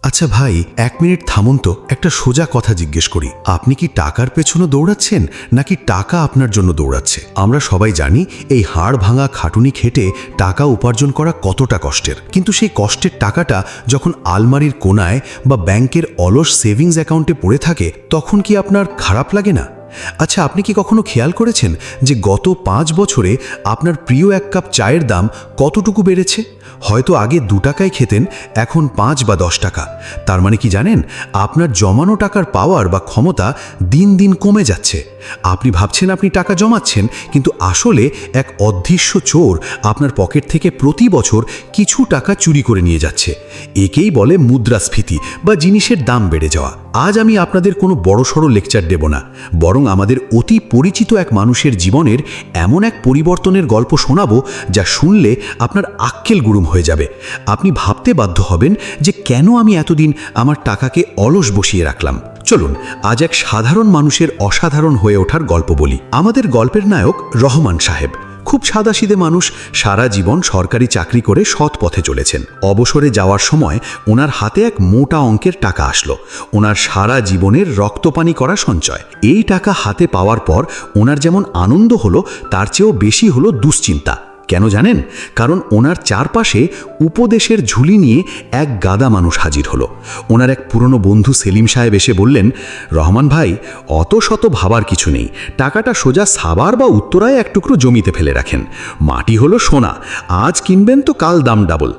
আচ্ছা ভাই, 1 মিনিট থামুন তো, একটা সোজা কথা জিজ্ঞেস করি। আপনি কি টাকার পেছনে দৌড়াচ্ছেন নাকি টাকা আপনার জন্য দৌড়াচ্ছে? আমরা সবাই জানি এই হাড় ভাঙা খাটুনি খেটে টাকা উপার্জন করা কতটা কষ্টের, কিন্তু সেই কষ্টের টাকাটা যখন আলমারির কোনায় বা ব্যাংকের অলস সেভিংস অ্যাকাউন্টে পড়ে থাকে, তখন কি আপনার খারাপ লাগে না? আচ্ছা, আপনি কি কখনো খেয়াল করেছেন যে গত 5 বছরে আপনার প্রিয় 1 কাপ চায়ের দাম কতটুকু বেড়েছে? হয়তো আগে 2 টাকায় খেতেন, এখন 5 বা 10 টাকা। তার মানে কি জানেন, আপনার জমানো টাকার পাওয়ার বা ক্ষমতা দিন দিন কমে যাচ্ছে। আপনি ভাবছেন আপনি টাকা জমাচ্ছেন, কিন্তু আসলে এক অদৃশ্য চোর আপনার পকেট থেকে প্রতি বছর কিছু টাকা চুরি করে নিয়ে যাচ্ছে। একেই বলে মুদ্রাস্ফীতি বা জিনিসের দাম বেড়ে যাওয়া। আজ আমি আপনাদের কোনো বড়সড় লেকচার দেব না, বরং আমাদের অতি পরিচিত এক মানুষের জীবনের এমন এক পরিবর্তনের গল্প শোনাবো যা শুনলে আপনার আক্কেল গুরুম হয়ে যাবে। আপনি ভাবতে বাধ্য হবেন যে কেন আমি এতদিন আমার টাকাকে অলস বসিয়ে রাখলাম। চলুন আজ এক সাধারণ মানুষের অসাধারণ হয়ে ওঠার গল্প বলি। আমাদের গল্পের নায়ক রহমান সাহেব খুব সাদাসিধে মানুষ। সারা জীবন সরকারি চাকরি করে সৎ পথে চলেছেন। অবসরে যাওয়ার সময় ওনার হাতে এক মোটা অঙ্কের টাকা আসলো, ওনার সারা জীবনের রক্তপানি করা সঞ্চয়। এই টাকা হাতে পাওয়ার পর ওনার যেমন আনন্দ হলো, তার চেয়েও বেশি হলো দুশ্চিন্তা। কেন জানেন? কারণ ওনার চারপাশে উপদেশের ঝুলি নিয়ে এক গাদা মানুষ হাজির হলো। ওনার এক পুরনো বন্ধু সেলিম সাহেব এসে বললেন, রহমান ভাই, অত শত ভাবার কিছু নেই, টাকাটা সোজা সাভার বা উত্তরায় এক টুকরো জমিতে ফেলে রাখেন। মাটি হলো সোনা, আজ কিনবেন তো কাল দাম ডাবল।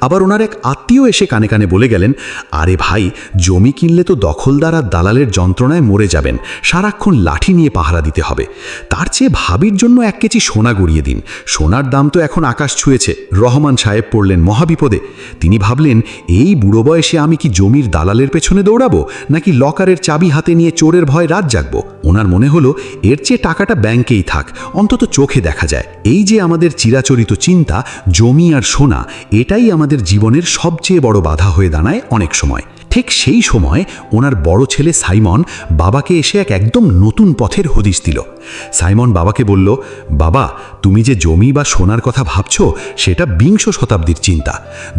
আবার ওনার এক আত্মীয় এসে কানে কানে বলে গেলেন, আরে ভাই, জমি কিনলে তো দখলদার আর দালালের যন্ত্রণায় মরে যাবেন, সারাক্ষণ লাঠি নিয়ে পাহারা দিতে হবে। তার চেয়ে ভাবির জন্য 1 কেজি সোনা গড়িয়ে দিন, সোনার দাম তো এখন আকাশ ছুঁয়েছে। রহমান সাহেব পড়লেন মহাবিপদে। তিনি ভাবলেন, এই বুড়ো বয়সে আমি কি জমির দালালের পেছনে দৌড়াবো, নাকি লকারের চাবি হাতে নিয়ে চোরের ভয় রাত জাগবো? ওনার মনে হলো, এর চেয়ে টাকাটা ব্যাংকেই থাক, অন্তত চোখে দেখা যায়। এই যে আমাদের চিরাচরিত চিন্তা, জমি আর সোনা, এটাই আমাদের জীবনের সবচেয়ে বড় বাধা হয়ে দাঁড়ায় অনেক সময়। ঠিক সেই সময় ওনার বড় ছেলে সাইমন বাবাকে এসে একদম নতুন পথের হদিশ দিল। সাইমন বাবাকে বলল, বাবা, তুমি যে জমি বা সোনার কথা ভাবছো, সেটা 20 শতাব্দীর চিন্তা।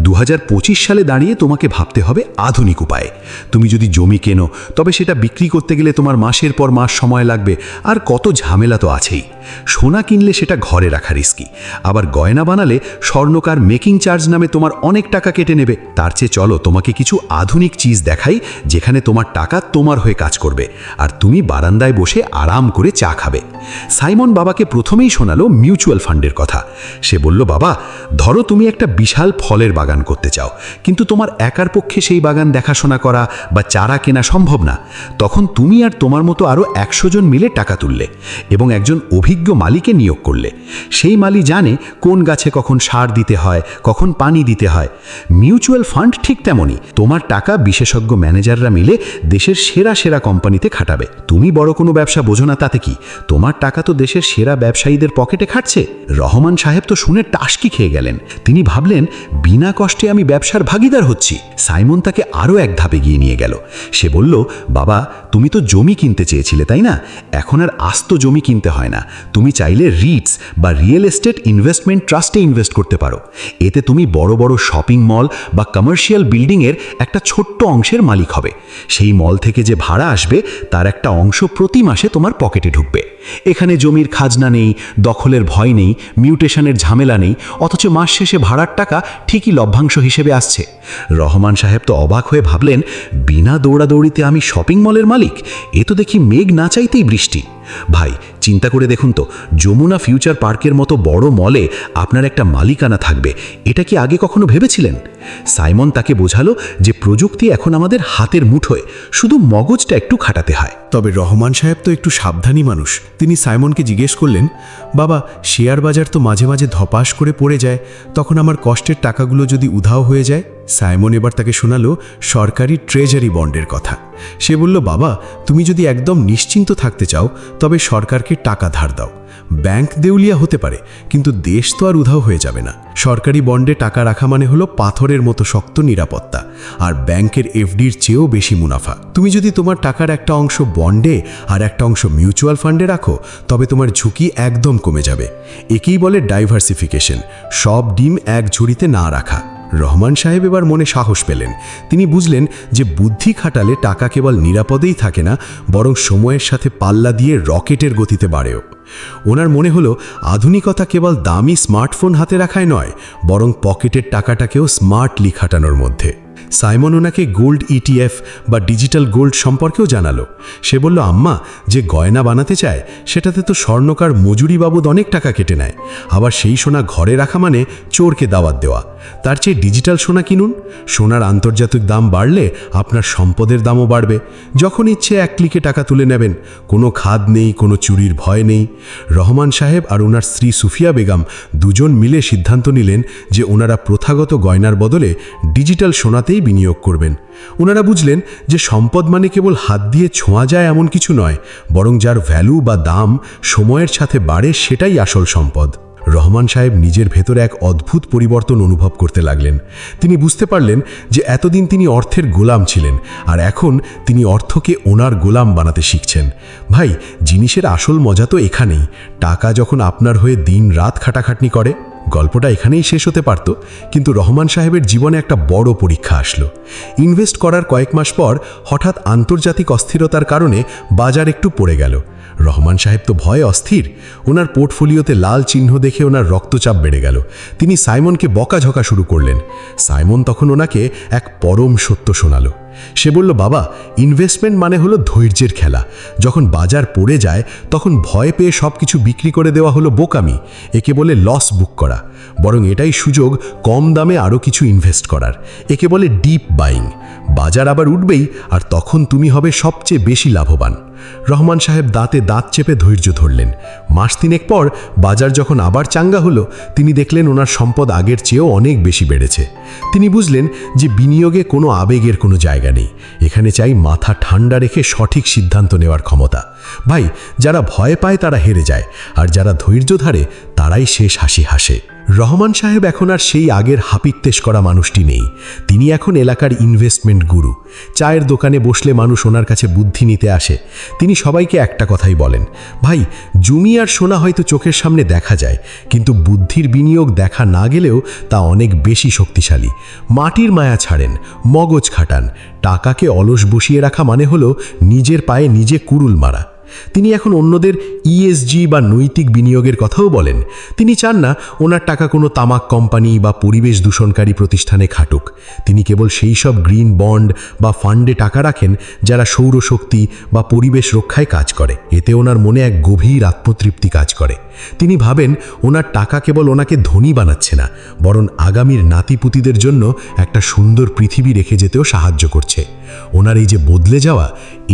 2025 সালে দাঁড়িয়ে তোমাকে ভাবতে হবে আধুনিক উপায়ে। তুমি যদি জমি কেনো, তবে সেটা বিক্রি করতে গেলে তোমার মাসের পর মাস সময় লাগবে, আর কত ঝামেলা তো আছেই। সোনা কিনলে সেটা ঘরে রাখা রিস্কি, আবার গয়না বানালে স্বর্ণকার মেকিং চার্জ নামে তোমার অনেক টাকা কেটে নেবে। তার চেয়ে চলো তোমাকে কিছু আধুনিক চিজ দেখাই, যেখানে তোমার টাকা তোমার হয়ে কাজ করবে, আর তুমি বারান্দায় বসে আরাম করে চা খাবে। সাইমন বাবাকে প্রথমেই শোনালো মিউচুয়াল ফান্ডের কথা। সে বলল, বাবা, ধরো তুমি একটা বিশাল ফলের বাগান করতে চাও, কিন্তু তোমার একার পক্ষে সেই বাগান দেখাশোনা করা বা চারা কেনা সম্ভব না। তখন তুমি আর তোমার মতো আরও 100 জন মিলে টাকা তুললে এবং একজন অভিজ্ঞ মালিকে নিয়োগ করলে। সেই মালি জানে কোন গাছে কখন সার দিতে হয়, কখন পানি দিতে হয়। মিউচুয়াল ফান্ড ঠিক তেমনই, তোমার টাকা বিশেষজ্ঞ ম্যানেজাররা মিলে দেশের সেরা সেরা কোম্পানিতে খাটাবে। তুমি বড় কোনো ব্যবসা বোঝো না তাতে কি, তোমার টাকা তো দেশের সেরা ব্যবসায়ীদের পকেটে খাটছে। রহমান সাহেব তো শুনে টাসকি খেয়ে গেলেন। তিনি ভাবলেন, বিনা কষ্টে আমি ব্যবসার ভাগিদার হচ্ছি। সাইমন তাকে আরও এক ধাপে গিয়ে নিয়ে গেল। সে বলল, বাবা, তুমি তো জমি কিনতে চেয়েছিলে, তাই না? এখন আর আস্ত জমি কিনতে হয় না, তুমি চাইলে রিটস বা রিয়েল এস্টেট ইনভেস্টমেন্ট ট্রাস্টে ইনভেস্ট করতে পারো। এতে তুমি বড় বড় শপিং মল বা কমার্শিয়াল বিল্ডিংয়ের একটা ছোট্ট অংশের মালিক হবে। সেই মল থেকে যে ভাড়া আসবে, তার একটা অংশ প্রতি মাসে তোমার পকেটে ঢুকবে। এখানে জমির খাজনা নেই, দখলের ভয় নেই, মিউটেশনের ঝামেলা নেই, অথচ মাস শেষে ভাড়ার টাকা ঠিকই লভ্যাংশ হিসেবে আসছে। রহমান সাহেব তো অবাক হয়ে ভাবলেন, বিনা দৌড়াদৌড়িতে আমি শপিং মলের মালিক? এ তো দেখি মেঘ না চাইতেই বৃষ্টি। ভাই, চিন্তা করে দেখুন তো, যমুনা ফিউচার পার্কের মতো বড় মলে আপনার একটা মালিকানা থাকবে, এটা কি আগে কখনো ভেবেছিলেন? সাইমন তাকে বোঝালো যে প্রযুক্তি এখন আমাদের হাতের মুঠোয়, শুধু মগজটা একটু খাটাতে হয়। তবে রহমান সাহেব তো একটু সাবধানী মানুষ। তিনি সাইমনকে জিজ্ঞেস করলেন, বাবা, শেয়ার বাজার তো মাঝে মাঝে ধপাস করে পড়ে যায়, তখন আমার কষ্টের টাকাগুলো যদি উধাও হয়ে যায়? সাইমন এবার তাকে শোনালো সরকারি ট্রেজারি বন্ডের কথা। সে বলল, বাবা, তুমি যদি একদম নিশ্চিন্ত থাকতে চাও, তবে সরকারকে টাকা ধার দাও। ব্যাংক দেউলিয়া হতে পারে, কিন্তু দেশ তো আর উধাও হয়ে যাবে না। সরকারি বন্ডে টাকা রাখা মানে হলো পাথরের মতো শক্ত নিরাপত্তা, আর ব্যাংকের এফডির চেয়েও বেশি মুনাফা। তুমি যদি তোমার টাকার একটা অংশ বন্ডে আর একটা অংশ মিউচুয়াল ফান্ডে রাখো, তবে তোমার ঝুঁকি একদম কমে যাবে। একেই বলে ডাইভার্সিফিকেশন, সব ডিম এক ঝুড়িতে না রাখা। রহমান সাহেব এবার মনে সাহস পেলেন। তিনি বুঝলেন যে বুদ্ধি খাটালে টাকা কেবল নিরাপদেই থাকে না, বরং সময়ের সাথে পাল্লা দিয়ে রকেটের গতিতে বাড়েও। ওনার মনে হলো আধুনিকতা কেবল দামি স্মার্টফোন হাতে রাখায় নয়, বরং পকেটের টাকাটাকেও স্মার্টলি খাটানোর মধ্যে। সাইমন ওনাকে গোল্ড ইটিএফ বা ডিজিটাল গোল্ড সম্পর্কেও জানালো। সে বলল, আম্মা, যে গয়না বানাতে চায় সেটাতে তো স্বর্ণকার মজুরি বাবদ অনেক টাকা কেটে নেয়, আবার সেই সোনা ঘরে রাখা মানে চোরকে দাওয়াত দেওয়া। তার চেয়ে ডিজিটাল সোনা কিনুন। সোনার আন্তর্জাতিক দাম বাড়লে আপনার সম্পদের দামও বাড়বে। যখন ইচ্ছে এক ক্লিকে টাকা তুলে নেবেন, কোনো খাদ নেই, কোনো চুরির ভয় নেই। রহমান সাহেব আর ওনার স্ত্রী সুফিয়া বেগম দুজন মিলে সিদ্ধান্ত নিলেন যে ওনারা প্রথাগত গয়নার বদলে ডিজিটাল সোনাতেই বিনিয়োগ করবেন। ওনারা বুঝলেন যে সম্পদ মানে কেবল হাত দিয়ে ছোঁয়া যায় এমন কিছু নয়, বরং যার ভ্যালু বা দাম সময়ের সাথে বাড়ে সেটাই আসল সম্পদ। রহমান সাহেব নিজের ভেতরে এক অদ্ভুত পরিবর্তন অনুভব করতে লাগলেন। তিনি বুঝতে পারলেন যে এতদিন তিনি অর্থের গোলাম ছিলেন, আর এখন তিনি অর্থকে ওনার গোলাম বানাতে শিখছেন। ভাই, জিনিসের আসল মজা তো এখানেই। টাকা যখন আপনার হয়ে দিন রাত খাটাখাটনি করে। গল্পটা এখানেই শেষ হতে পারত, কিন্তু রহমান সাহেবের জীবনে একটা বড় পরীক্ষা আসলো। ইনভেস্ট করার কয়েক মাস পর হঠাৎ আন্তর্জাতিক অস্থিরতার কারণে বাজার একটু পড়ে গেল। রহমান সাহেব তো ভয়ে অস্থির। ওনার পোর্টফোলিওতে লাল চিহ্ন দেখে ওনার রক্তচাপ বেড়ে গেল। তিনি সাইমনকে বকাঝকা শুরু করলেন। সাইমন তখন ওনাকে এক পরম সত্য শোনালো। সে বলল, বাবা, ইনভেস্টমেন্ট মানে হলো ধৈর্যের খেলা। যখন বাজার পড়ে যায় তখন ভয় পেয়ে সব কিছু বিক্রি করে দেওয়া হলো বোকামি। একে বলে লস বুক করা। বরং এটাই সুযোগ কম দামে আরও কিছু ইনভেস্ট করার। একে বলে ডিপ বাইং। বাজার আবার উঠবেই, আর তখন তুমি হবে সবচেয়ে বেশি লাভবান। রহমান সাহেব দাঁতে দাঁত চেপে ধৈর্য ধরলেন। মাস তিনেক পর বাজার যখন আবার চাঙ্গা হলো, তিনি দেখলেন ওনার সম্পদ আগের চেয়েও অনেক বেশি বেড়েছে। তিনি বুঝলেন যে বিনিয়োগে কোনো আবেগের কোনো জায়গা নেই। এখানে চাই মাথা ঠান্ডা রেখে সঠিক সিদ্ধান্ত নেওয়ার ক্ষমতা। ভাই, যারা ভয় পায় তারা হেরে যায়, আর যারা ধৈর্য ধরে তারাই শেষ হাসি হাসে। রহমান সাহেব এখন আর সেই আগের হাপিত্তেশ করা মানুষটি নেই। তিনি এখন এলাকার ইনভেস্টমেন্ট গুরু। চায়ের দোকানে বসলে মানুষ ওনার কাছে বুদ্ধি নিতে আসে। তিনি সবাইকে একটা কথাই বলেন, ভাই, জমি আর সোনা হয়তো চোখের সামনে দেখা যায়, কিন্তু বুদ্ধির বিনিয়োগ দেখা না গেলেও তা অনেক বেশি শক্তিশালী। মাটির মায়া ছাড়েন, মগজ খাটান। টাকাকে অলস বসিয়ে রাখা মানে হলো নিজের পায়ে নিজে কুড়ুল মারা। তিনি এখন অন্যদের ইএসজি বা নৈতিক বিনিয়োগের কথাও বলেন। তিনি চান না ওনার টাকা কোনো তামাক কোম্পানি বা পরিবেশ দূষণকারী প্রতিষ্ঠানে খাটুক। তিনি কেবল সেই সব গ্রিন বন্ড বা ফান্ডে টাকা রাখেন যারা সৌরশক্তি বা পরিবেশ রক্ষায় কাজ করে। এতে ওনার মনে এক গভীর আত্মতৃপ্তি কাজ করে। তিনি ভাবেন ওনার টাকা কেবল ওনাকে ধনী বানাচ্ছে না, বরং আগামীর নাতিপুতিদের জন্য একটা সুন্দর পৃথিবী রেখে যেতেও সাহায্য করছে। ওনার এই যে বদলে যাওয়া,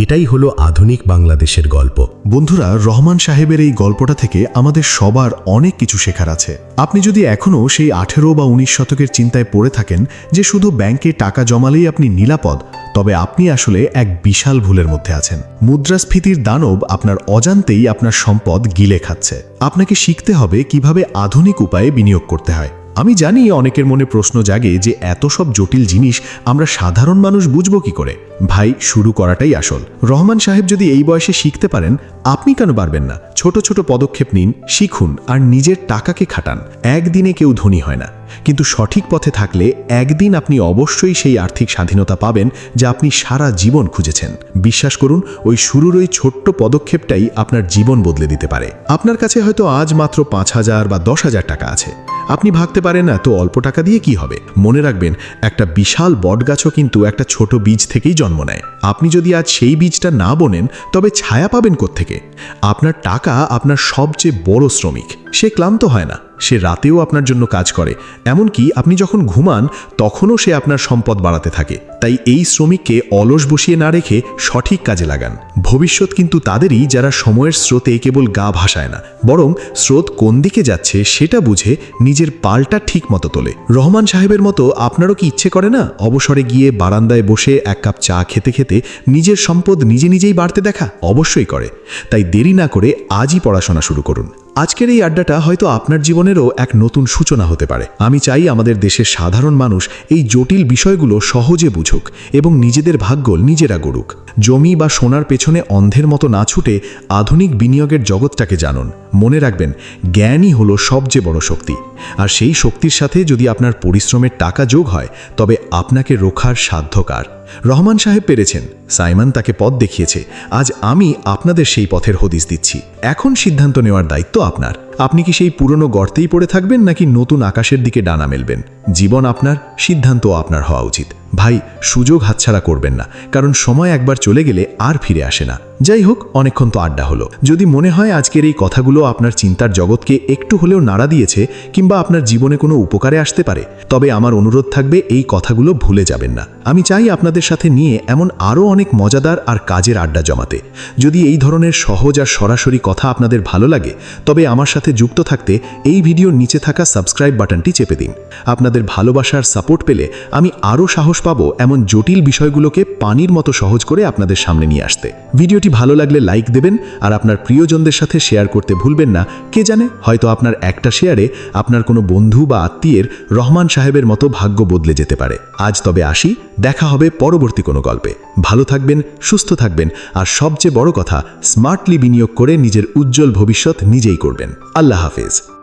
এটাই হলো আধুনিক বাংলাদেশের গল্প। বন্ধুরা, রহমান সাহেবের এই গল্পটা থেকে আমাদের সবার অনেক কিছু শেখার আছে। আপনি যদি এখনও সেই 18 বা 19 শতকের চিন্তায় পড়ে থাকেন যে শুধু ব্যাংকে টাকা জমালেই আপনি নিরাপদ, তবে আপনি আসলে এক বিশাল ভুলের মধ্যে আছেন। মুদ্রাস্ফীতির দানব আপনার অজান্তেই আপনার সম্পদ গিলে খাচ্ছে। আপনাকে শিখতে হবে কিভাবে আধুনিক উপায়ে বিনিয়োগ করতে হয়। আমি জানি অনেকের মনে প্রশ্ন জাগে যে এত সব জটিল জিনিস আমরা সাধারণ মানুষ বুঝবো কি করে। ভাই, শুরু করাটাই আসল। রহমান সাহেব যদি এই বয়সে শিখতে পারেন, আপনি কেন পারবেন না? ছোট ছোট পদক্ষেপ নিন, শিখুন, আর নিজের টাকাকে খাটান। একদিনে কেউ ধনী হয় না, কিন্তু সঠিক পথে থাকলে একদিন আপনি অবশ্যই সেই আর্থিক স্বাধীনতা পাবেন যা আপনি সারা জীবন খুঁজেছেন। বিশ্বাস করুন, ওই শুরুর ওই ছোট্ট পদক্ষেপটাই আপনার জীবন বদলে দিতে পারে। আপনার কাছে হয়তো আজ মাত্র 5,000 বা 10,000 টাকা আছে। আপনি ভাবতে পারেন না তো অল্প টাকা দিয়ে কি হবে। মনে রাখবেন, একটা বিশাল বটগাছও কিন্তু একটা ছোট বীজ থেকেই জন্ম নেয়। আপনি যদি আজ সেই বীজটা না বোনেন, তবে ছায়া পাবেন কোত্থেকে? আপনার টাকা আপনার সবচেয়ে বড় শ্রমিক। সে ক্লান্ত হয় না, সে রাতেও আপনার জন্য কাজ করে। এমনকি আপনি যখন ঘুমান তখনও সে আপনার সম্পদ বাড়াতে থাকে। তাই এই শ্রমিককে অলস বসিয়ে না রেখে সঠিক কাজে লাগান। ভবিষ্যৎ কিন্তু তাদেরই যারা সময়ের স্রোতে কেবল গা ভাসায় না, বরং স্রোত কোন দিকে যাচ্ছে সেটা বুঝে নিজের পালটা ঠিক মতো তোলে। রহমান সাহেবের মতো আপনারও কি ইচ্ছে করে না অবসরে গিয়ে বারান্দায় বসে এক কাপ চা খেতে খেতে নিজের সম্পদ নিজে নিজেই বাড়তে দেখা? অবশ্যই করে। তাই দেরি না করে আজই পড়াশোনা শুরু করুন। আজকের এই আড্ডাটা হয়তো আপনার জীবনেরও এক নতুন সূচনা হতে পারে। আমি চাই আমাদের দেশের সাধারণ মানুষ এই জটিল বিষয়গুলো সহজে বুঝুক এবং নিজেদের ভাগ্য নিজেরা গড়ুক। জমি বা সোনার পেছনে অন্ধের মতো না ছুটে আধুনিক বিনিয়োগের জগৎটাকে জানুন। মনে রাখবেন, জ্ঞানই হলো সবচেয়ে বড় শক্তি, আর সেই শক্তির সাথে যদি আপনার পরিশ্রমের টাকা যোগ হয় তবে আপনাকে রোখার সাধ্য কার? রহমান সাহেব পেরেছেন, সাইমন তাকে পথ দেখিয়েছে, আজ আমি আপনাদের সেই পথের হদিস দিচ্ছি। এখন সিদ্ধান্ত নেওয়ার দায়িত্ব আপনার। আপনি কি সেই পুরনো গর্তেই পড়ে থাকবেন নাকি নতুন আকাশের দিকে ডানা মেলবেন? জীবন আপনার, সিদ্ধান্ত আপনার হওয়া উচিত। ভাই, সুযোগ হাতছাড়া করবেন না, কারণ সময় একবার চলে গেলে আর ফিরে আসে না। যাই হোক, অনেকক্ষণ তো আড্ডা হলো। যদি মনে হয় আজকের এই কথাগুলো আপনার চিন্তার জগৎকে একটু হলেও নাড়া দিয়েছে কিংবা আপনার জীবনে কোনো উপকারে আসতে পারে, তবে আমার অনুরোধ থাকবে এই কথাগুলো ভুলে যাবেন না। আমি চাই আপনাদের সাথে নিয়ে এমন আরও অনেক মজাদার আর কাজের আড্ডা জমাতে। যদি এই ধরনের সহজ আর সরাসরি কথা আপনাদের ভালো লাগে, তবে আমার সাথে যুক্ত থাকতে এই ভিডিওর নিচে থাকা সাবস্ক্রাইব বাটনটি চেপে দিন। আপনাদের ভালোবাসার সাপোর্ট পেলে আমি আরও সাহস পাবো এমন জটিল বিষয়গুলোকে পানির মতো সহজ করে আপনাদের সামনে নিয়ে আসতে। ভিডিওটি ভালো লাগলে লাইক দেবেন আর আপনার প্রিয়জনদের সাথে শেয়ার করতে ভুলবেন না। কে জানে, হয়তো আপনার একটা শেয়ারে আপনার কোনো বন্ধু বা আত্মীয়ের রহমান সাহেবের মতো ভাগ্য বদলে যেতে পারে। আজ তবে আসি, দেখা হবে পরবর্তী কোনো গল্পে। ভালো থাকবেন, সুস্থ থাকবেন, আর সবচেয়ে বড় কথা, স্মার্টলি বিনিয়োগ করে নিজের উজ্জ্বল ভবিষ্যৎ নিজেই করবেন। আল্লাহ হাফেজ।